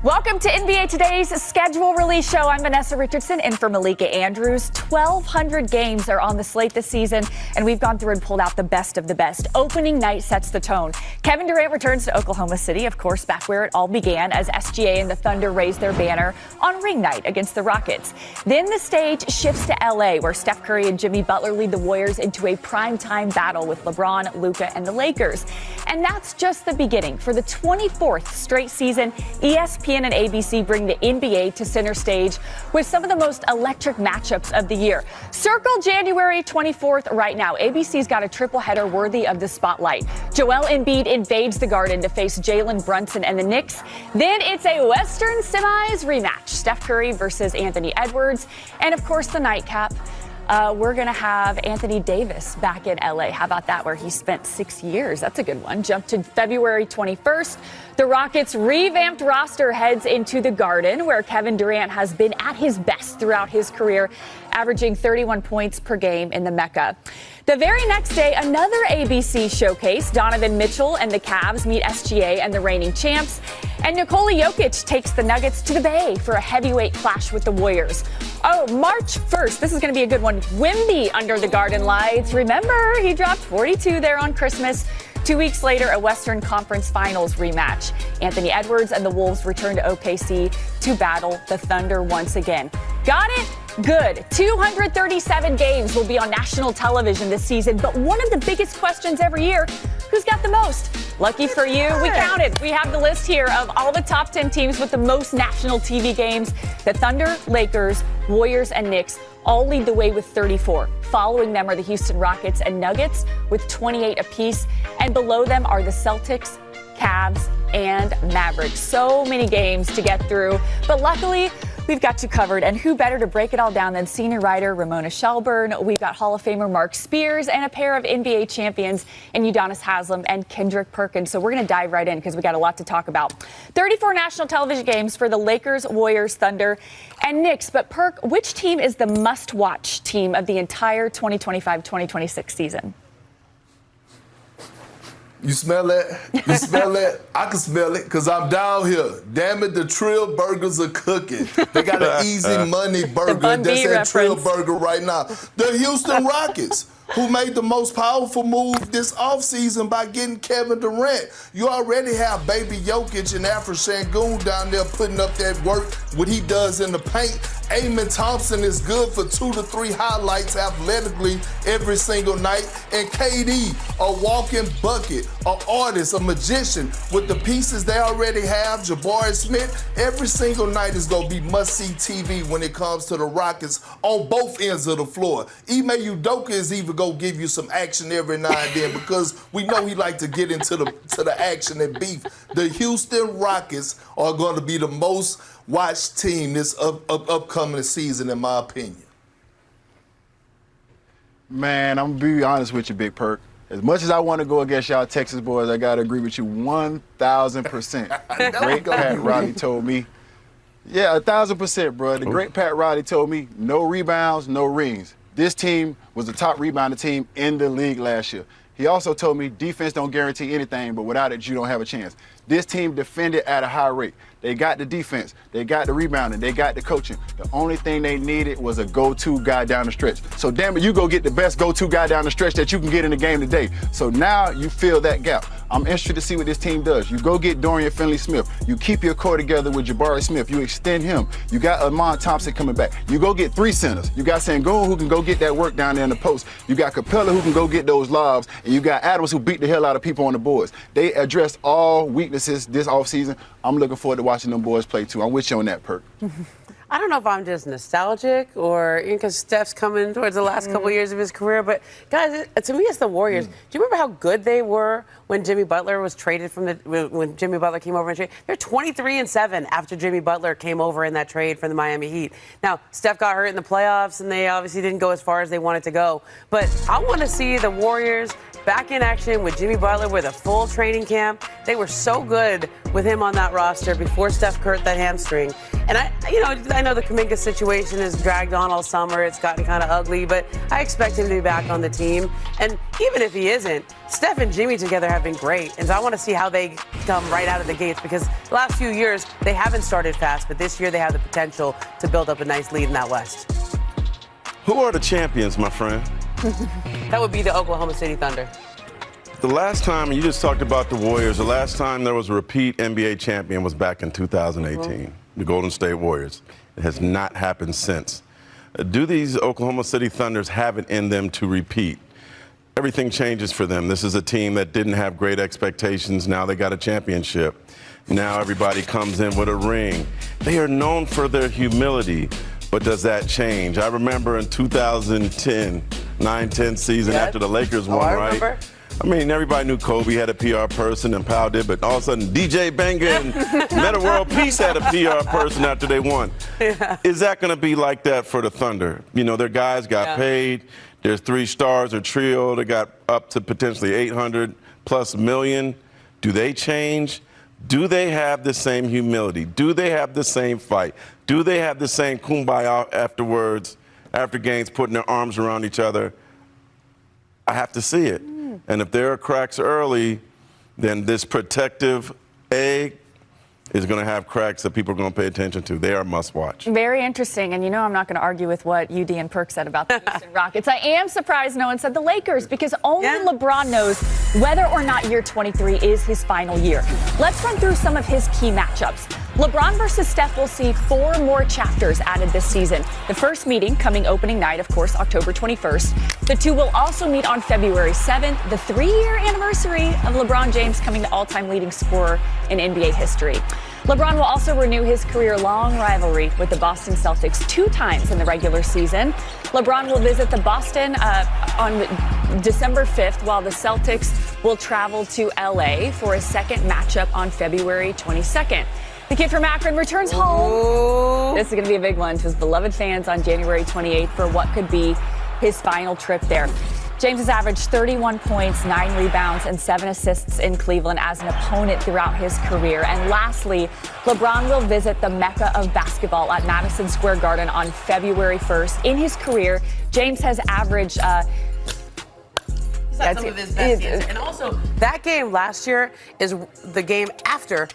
Welcome to NBA Today's schedule release show. I'm Vanessa Richardson in for Malika Andrews. 1,200 games are on the slate this season, and we've gone through and pulled out the best of the best. Opening night sets the tone. Kevin Durant returns to Oklahoma City, of course, back where it all began as SGA and the Thunder raised their banner on ring night against the Rockets. Then the stage shifts to LA, where Steph Curry and Jimmy Butler lead the Warriors into a primetime battle with LeBron, Luka, and the Lakers. And that's just the beginning. For the 24th straight season, ESPN and ABC bring the NBA to center stage with some of the most electric matchups of the year. Circle January 24th right now. ABC's got a triple header worthy of the spotlight. Joel Embiid invades the Garden to face Jalen Brunson and the Knicks. Then it's a Western Semis rematch. Steph Curry versus Anthony Edwards. And of course, the nightcap. We're going to have Anthony Davis back in LA. How about that, where he spent 6 years? That's a good one. Jump to February 21st. The Rockets' revamped roster heads into the Garden, where Kevin Durant has been at his best throughout his career, averaging 31 points per game in the Mecca. The very next day, another ABC showcase. Donovan Mitchell and the Cavs meet SGA and the reigning champs. And Nikola Jokic takes the Nuggets to the Bay for a heavyweight clash with the Warriors. Oh, March 1st. This is going to be a good one. Wemby under the Garden lights. Remember, he dropped 42 there on Christmas. 2 weeks later, a Western Conference Finals rematch. Anthony Edwards and the Wolves return to OKC to battle the Thunder once again. Got it? Good. 237 games will be on national television this season, but one of the biggest questions every year, who's got the most? Lucky for you, we counted. We have the list here of all the top 10 teams with the most national TV games. The Thunder, Lakers, Warriors, and Knicks all lead the way with 34. Following them are the Houston Rockets and Nuggets with 28 apiece. And below them are the Celtics, Cavs, and Mavericks. So many games to get through. But luckily, we've got you covered. And who better to break it all down than senior writer Ramona Shelburne? We've got Hall of Famer Mark Spears and a pair of NBA champions in Udonis Haslem and Kendrick Perkins. So we're going to dive right in because we got a lot to talk about. 34 national television games for the Lakers, Warriors, Thunder, and Knicks. But Perk, which team is the must-watch team of the entire 2025-2026 season? You smell that? You smell that? I can smell it because I'm down here. Damn it, the Trill Burgers are cooking. They got an easy money burger. That's that Trill Burger right now. The Houston Rockets, who made the most powerful move this offseason by getting Kevin Durant. You already have Baby Jokic and Afro Şengün down there putting up that work, what he does in the paint. Amen Thompson is good for 2 to 3 highlights athletically every single night. And KD, a walking bucket, an artist, a magician. With the pieces they already have, Jabari Smith, every single night is going to be must-see TV when it comes to the Rockets on both ends of the floor. Ime Udoka is even going to give you some action every now and then because we know he like to get into the action and beef. The Houston Rockets are going to be the most watched team this upcoming season, in my opinion. Man, I'm going to be honest with you, Big Perk. As much as I want to go against y'all Texas boys, I got to agree with you 1,000%. Great Pat Riley told me. Yeah, 1,000%, bro. The great Pat Riley told me no rebounds, no rings. This team was the top rebounding team in the league last year. He also told me defense don't guarantee anything, but without it, you don't have a chance. This team defended at a high rate. They got the defense. They got the rebounding. They got the coaching. The only thing they needed was a go-to guy down the stretch. So, damn it, you go get the best go-to guy down the stretch that you can get in the game today. So now you fill that gap. I'm interested to see what this team does. You go get Dorian Finney-Smith. You keep your core together with Jabari Smith. You extend him. You got Amon Thompson coming back. You go get 3 centers. You got Şengün who can go get that work down there in the post. You got Capella who can go get those lobs. And you got Adams who beat the hell out of people on the boards. They addressed all weaknesses this offseason. I'm looking forward to watching them boys play too. I'm with you on that, Perk. I don't know if I'm just nostalgic or because Steph's coming towards the last couple years of his career, but guys, to me, it's the Warriors. Do you remember how good they were when Jimmy Butler was traded when Jimmy Butler came over and traded? They're 23-7 after Jimmy Butler came over in that trade from the Miami Heat. Now, Steph got hurt in the playoffs, and they obviously didn't go as far as they wanted to go. But I want to see the Warriors back in action with Jimmy Butler with a full training camp. They were so good with him on that roster before Steph hurt that hamstring. And I know the Kuminga situation has dragged on all summer. It's gotten kind of ugly, but I expect him to be back on the team. And even if he isn't, Steph and Jimmy together have been great. And so I want to see how they come right out of the gates, because the last few years they haven't started fast, but this year they have the potential to build up a nice lead in that West. Who are the champions, my friend? That would be the Oklahoma City Thunder. The last time, you just talked about the Warriors, the last time there was a repeat NBA champion was back in 2018, the Golden State Warriors. It has not happened since. Do these Oklahoma City Thunders have it in them to repeat? Everything changes for them. This is a team that didn't have great expectations. Now they got a championship. Now everybody comes in with a ring. They are known for their humility, but does that change? I remember in 2010, 9-10 season after the Lakers won, right? I mean, everybody knew Kobe had a PR person and Powell did, but all of a sudden DJ Benga and Metta World Peace had a PR person after they won. Yeah. Is that going to be like that for the Thunder? You know, their guys got paid. There's 3 stars, a trio. They got up to potentially $800+ million. Do they change? Do they have the same humility? Do they have the same fight? Do they have the same kumbaya afterwards, after games, putting their arms around each other? I have to see it. And if there are cracks early, then this protective egg is going to have cracks that people are going to pay attention to. They are must-watch. Very interesting. And I'm not going to argue with what UD and Perk said about the Houston Rockets. I am surprised no one said the Lakers, because only LeBron knows whether or not year 23 is his final year. Let's run through some of his key matchups. LeBron versus Steph will see 4 more chapters added this season. The first meeting coming opening night, of course, October 21st. The two will also meet on February 7th, the 3-year anniversary of LeBron James coming to all-time leading scorer in NBA history. LeBron will also renew his career-long rivalry with the Boston Celtics 2 times in the regular season. LeBron will visit the Boston on December 5th, while the Celtics will travel to LA for a second matchup on February 22nd. The kid from Akron returns home. This is going to be a big one to his beloved fans on January 28th for what could be his final trip there. James has averaged 31 points, 9 rebounds, and 7 assists in Cleveland as an opponent throughout his career. And lastly, LeBron will visit the mecca of basketball at Madison Square Garden on February 1st. In his career, James has averaged some of his best games. And also, that game last year is the game after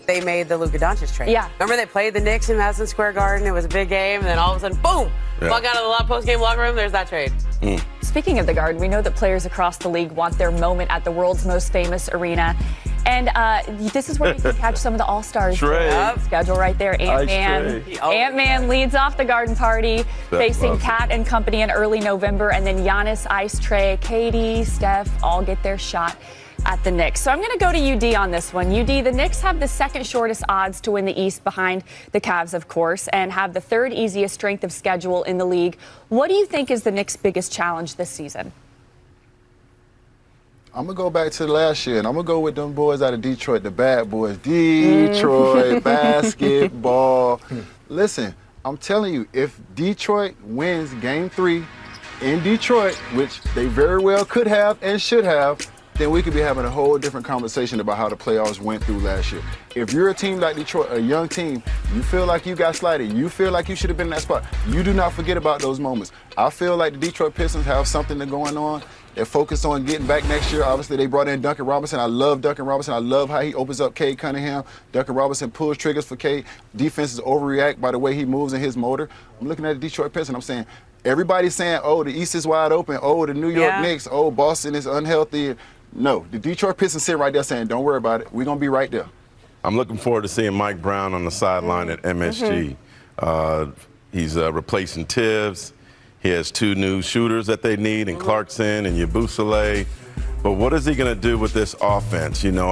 they made the Luka Doncic trade. Yeah. Remember they played the Knicks in Madison Square Garden? It was a big game, and then all of a sudden, boom! Walk out of the post-game locker room, there's that trade. Speaking of the Garden, we know that players across the league want their moment at the world's most famous arena. And this is where you can catch some of the All-Stars. Schedule right there. Ant-Man leads off the Garden Party, facing Cat and company in early November. And then Giannis, Ice Trae, Katie, Steph all get their shot at the Knicks. So I'm going to go to UD on this one. UD, the Knicks have the second shortest odds to win the East behind the Cavs, of course, and have the 3rd easiest strength of schedule in the league. What do you think is the Knicks' biggest challenge this season? I'm going to go back to last year, and I'm going to go with them boys out of Detroit, the bad boys. Detroit basketball. Listen, I'm telling you, if Detroit wins Game 3 in Detroit, which they very well could have and should have, then we could be having a whole different conversation about how the playoffs went through last year. If you're a team like Detroit, a young team, you feel like you got slighted, you feel like you should have been in that spot, you do not forget about those moments. I feel like the Detroit Pistons have something going on. They're focused on getting back next year. Obviously, they brought in Duncan Robinson. I love Duncan Robinson. I love how he opens up Cade Cunningham. Duncan Robinson pulls triggers for Cade. Defenses overreact by the way he moves in his motor. I'm looking at the Detroit Pistons. I'm saying, everybody's saying, oh, the East is wide open. Oh, the New York Knicks. Oh, Boston is unhealthy. No, the Detroit Pistons sit right there saying, don't worry about it. We're going to be right there. I'm looking forward to seeing Mike Brown on the sideline at MSG. He's replacing Tibbs. He has 2 new shooters that they need, in Clarkson and Yabusele. But what is he going to do with this offense? You know,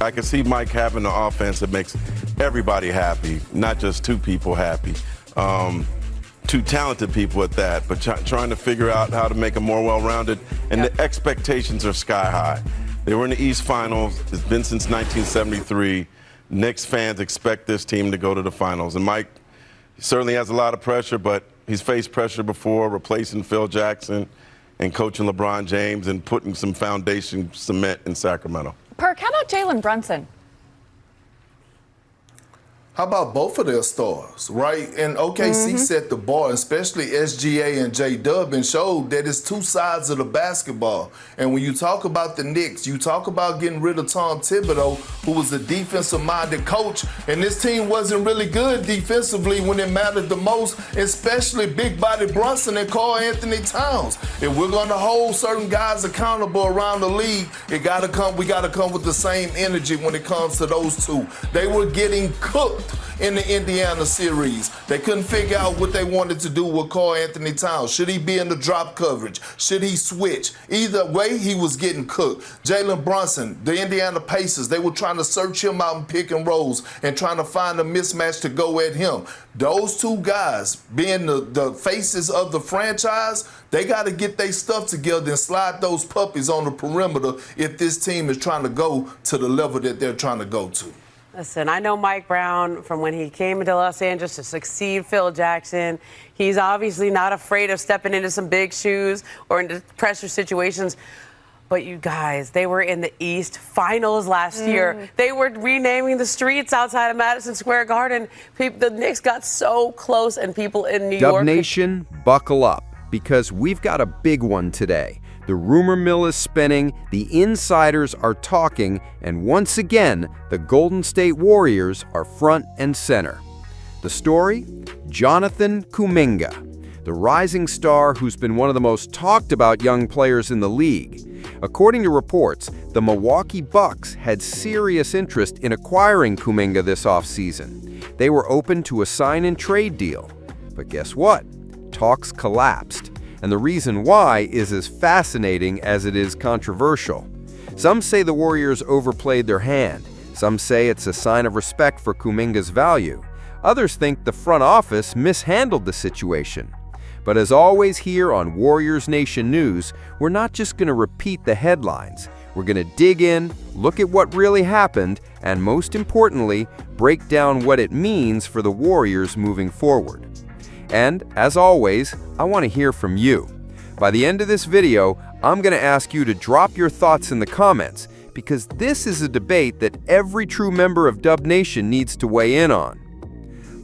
I can see Mike having an offense that makes everybody happy, not just 2 people happy. 2 talented people at that, but trying to figure out how to make them more well-rounded. And the expectations are sky high. They were in the East Finals. It's been since 1973. Knicks fans expect this team to go to the finals. And Mike certainly has a lot of pressure, but he's faced pressure before, replacing Phil Jackson. and coaching LeBron James and putting some foundation cement in Sacramento. Perk, how about Jalen Brunson? How about both of their stars, right? And OKC set the bar, especially SGA and J-Dub, and showed that it's two sides of the basketball. And when you talk about the Knicks, you talk about getting rid of Tom Thibodeau, who was a defensive-minded coach, and this team wasn't really good defensively when it mattered the most, especially big-body Brunson and Karl Anthony Towns. If we're going to hold certain guys accountable around the league, we got to come with the same energy when it comes to those two. They were getting cooked in the Indiana series. They couldn't figure out what they wanted to do with Karl Anthony Towns. Should he be in the drop coverage? Should he switch? Either way, he was getting cooked. Jalen Brunson, the Indiana Pacers, they were trying to search him out in pick and rolls and trying to find a mismatch to go at him. Those two guys, being the faces of the franchise, they got to get their stuff together and slide those puppies on the perimeter if this team is trying to go to the level that they're trying to go to. Listen, I know Mike Brown from when he came into Los Angeles to succeed Phil Jackson. He's obviously not afraid of stepping into some big shoes or into pressure situations. But you guys, they were in the East Finals last year. They were renaming the streets outside of Madison Square Garden. The Knicks got so close, and people in New York. Dub Nation, buckle up, because we've got a big one today. The rumor mill is spinning, the insiders are talking, and once again, the Golden State Warriors are front and center. The story? Jonathan Kuminga, the rising star who's been one of the most talked about young players in the league. According to reports, the Milwaukee Bucks had serious interest in acquiring Kuminga this offseason. They were open to a sign-and-trade deal. But guess what? Talks collapsed. And the reason why is as fascinating as it is controversial. Some say the Warriors overplayed their hand. Some say it's a sign of respect for Kuminga's value. Others think the front office mishandled the situation. But as always here on Warriors Nation News, we're not just going to repeat the headlines. We're going to dig in, look at what really happened, and most importantly, break down what it means for the Warriors moving forward. And, as always, I want to hear from you. By the end of this video, I'm going to ask you to drop your thoughts in the comments, because this is a debate that every true member of Dub Nation needs to weigh in on.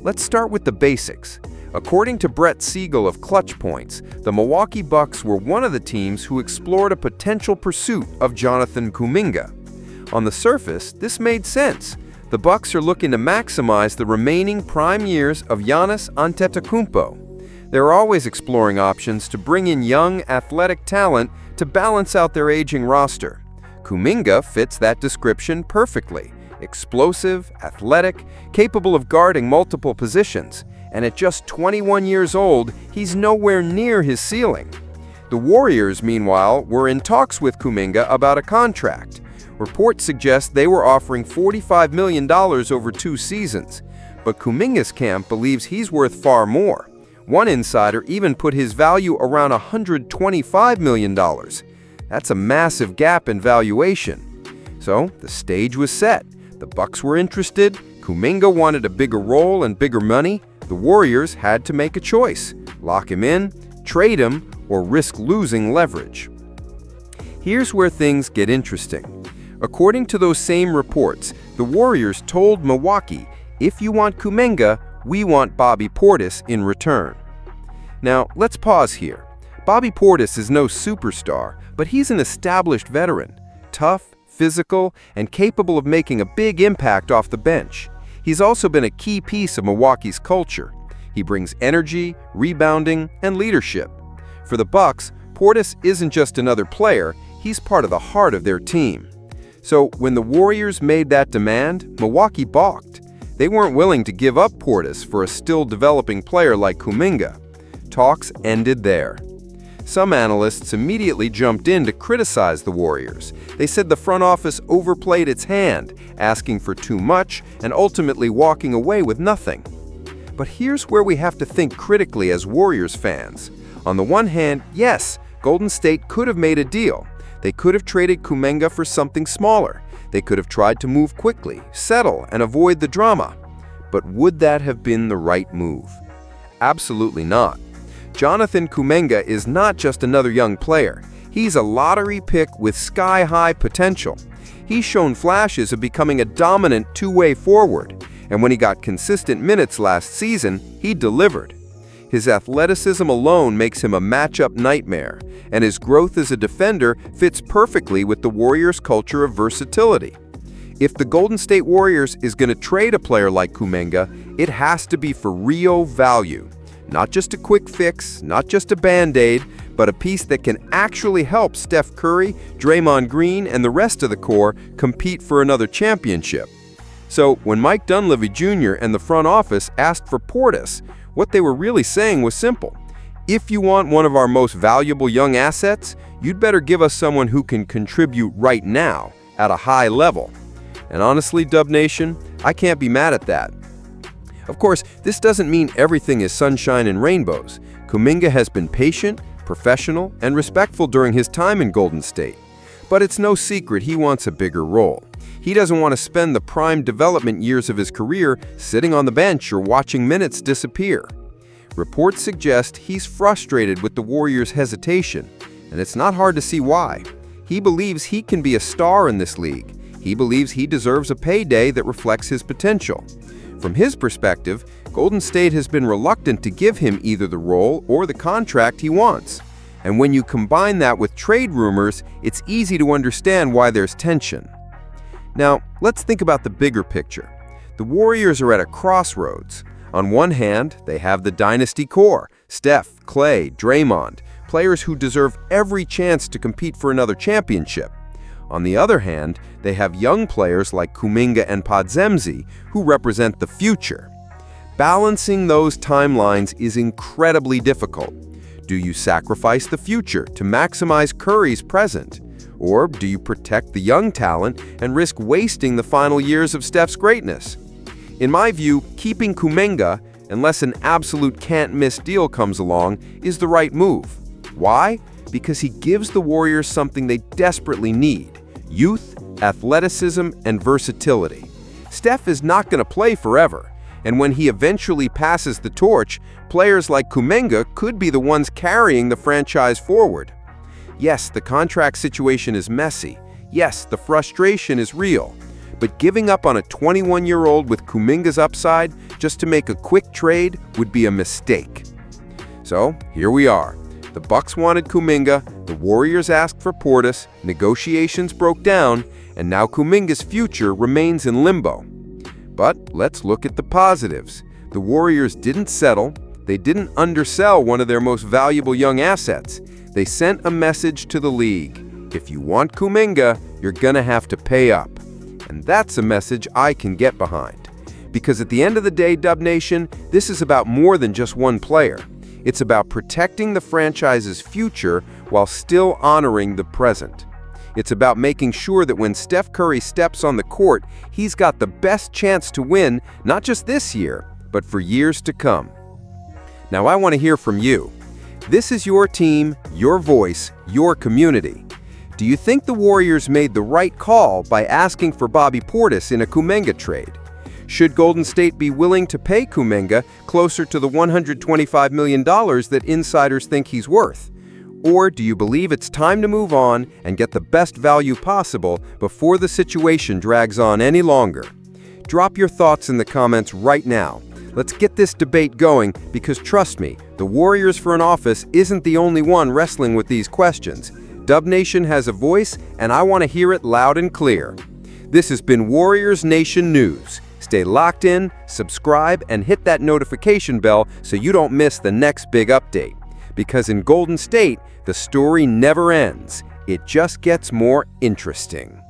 Let's start with the basics. According to Brett Siegel of Clutch Points, the Milwaukee Bucks were one of the teams who explored a potential pursuit of Jonathan Kuminga. On the surface, this made sense. The Bucks are looking to maximize the remaining prime years of Giannis Antetokounmpo. They're always exploring options to bring in young, athletic talent to balance out their aging roster. Kuminga fits that description perfectly. Explosive, athletic, capable of guarding multiple positions, and at just 21 years old, he's nowhere near his ceiling. The Warriors, meanwhile, were in talks with Kuminga about a contract. Reports suggest they were offering $45 million over 2 seasons, but Kuminga's camp believes he's worth far more. One insider even put his value around $125 million. That's a massive gap in valuation. So the stage was set. The Bucks were interested. Kuminga wanted a bigger role and bigger money. The Warriors had to make a choice: lock him in, trade him, or risk losing leverage. Here's where things get interesting. According to those same reports, the Warriors told Milwaukee, if you want Kuminga, we want Bobby Portis in return. Now, let's pause here. Bobby Portis is no superstar, but he's an established veteran, tough, physical, and capable of making a big impact off the bench. He's also been a key piece of Milwaukee's culture. He brings energy, rebounding, and leadership. For the Bucks, Portis isn't just another player, he's part of the heart of their team. So when the Warriors made that demand, Milwaukee balked. They weren't willing to give up Portis for a still-developing player like Kuminga. Talks ended there. Some analysts immediately jumped in to criticize the Warriors. They said the front office overplayed its hand, asking for too much and ultimately walking away with nothing. But here's where we have to think critically as Warriors fans. On the one hand, yes, Golden State could have made a deal. They could have traded Kuminga for something smaller. They could have tried to move quickly, settle, and avoid the drama. But would that have been the right move? Absolutely not. Jonathan Kuminga is not just another young player. He's a lottery pick with sky-high potential. He's shown flashes of becoming a dominant two-way forward, and when he got consistent minutes last season, he delivered. His athleticism alone makes him a matchup nightmare, and his growth as a defender fits perfectly with the Warriors' culture of versatility. If the Golden State Warriors is going to trade a player like Kuminga, it has to be for real value. Not just a quick fix, not just a Band-Aid, but a piece that can actually help Steph Curry, Draymond Green, and the rest of the core compete for another championship. So when Mike Dunleavy Jr. and the front office asked for Portis, what they were really saying was simple. If you want one of our most valuable young assets, you'd better give us someone who can contribute right now at a high level. And honestly, Dub Nation, I can't be mad at that. Of course, this doesn't mean everything is sunshine and rainbows. Kuminga has been patient, professional, and respectful during his time in Golden State. But it's no secret he wants a bigger role. He doesn't want to spend the prime development years of his career sitting on the bench or watching minutes disappear. Reports suggest he's frustrated with the Warriors' hesitation, and it's not hard to see why. He believes he can be a star in this league. He believes he deserves a payday that reflects his potential. From his perspective, Golden State has been reluctant to give him either the role or the contract he wants. And when you combine that with trade rumors, it's easy to understand why there's tension. Now, let's think about the bigger picture. The Warriors are at a crossroads. On one hand, they have the dynasty core, Steph, Clay, Draymond, players who deserve every chance to compete for another championship. On the other hand, they have young players like Kuminga and Podziemski, who represent the future. Balancing those timelines is incredibly difficult. Do you sacrifice the future to maximize Curry's present? Or do you protect the young talent and risk wasting the final years of Steph's greatness? In my view, keeping Kuminga, unless an absolute can't-miss deal comes along, is the right move. Why? Because he gives the Warriors something they desperately need: youth, athleticism, and versatility. Steph is not going to play forever, and when he eventually passes the torch, players like Kuminga could be the ones carrying the franchise forward. Yes, the contract situation is messy. Yes, the frustration is real. But giving up on a 21-year-old with Kuminga's upside just to make a quick trade would be a mistake. So, here we are. The Bucks wanted Kuminga, the Warriors asked for Portis, negotiations broke down, and now Kuminga's future remains in limbo. But let's look at the positives. The Warriors didn't settle. They didn't undersell one of their most valuable young assets. They sent a message to the league. If you want Kuminga, you're gonna have to pay up. And that's a message I can get behind. Because at the end of the day, Dub Nation, this is about more than just one player. It's about protecting the franchise's future while still honoring the present. It's about making sure that when Steph Curry steps on the court, he's got the best chance to win, not just this year, but for years to come. Now I want to hear from you. This is your team, your voice, your community. Do you think the Warriors made the right call by asking for Bobby Portis in a Kuminga trade? Should Golden State be willing to pay Kuminga closer to the $125 million that insiders think he's worth? Or do you believe it's time to move on and get the best value possible before the situation drags on any longer? Drop your thoughts in the comments right now. Let's get this debate going because trust me, the Warriors front office isn't the only one wrestling with these questions. Dub Nation has a voice and I want to hear it loud and clear. This has been Warriors Nation News. Stay locked in, subscribe, and hit that notification bell so you don't miss the next big update. Because in Golden State, the story never ends. It just gets more interesting.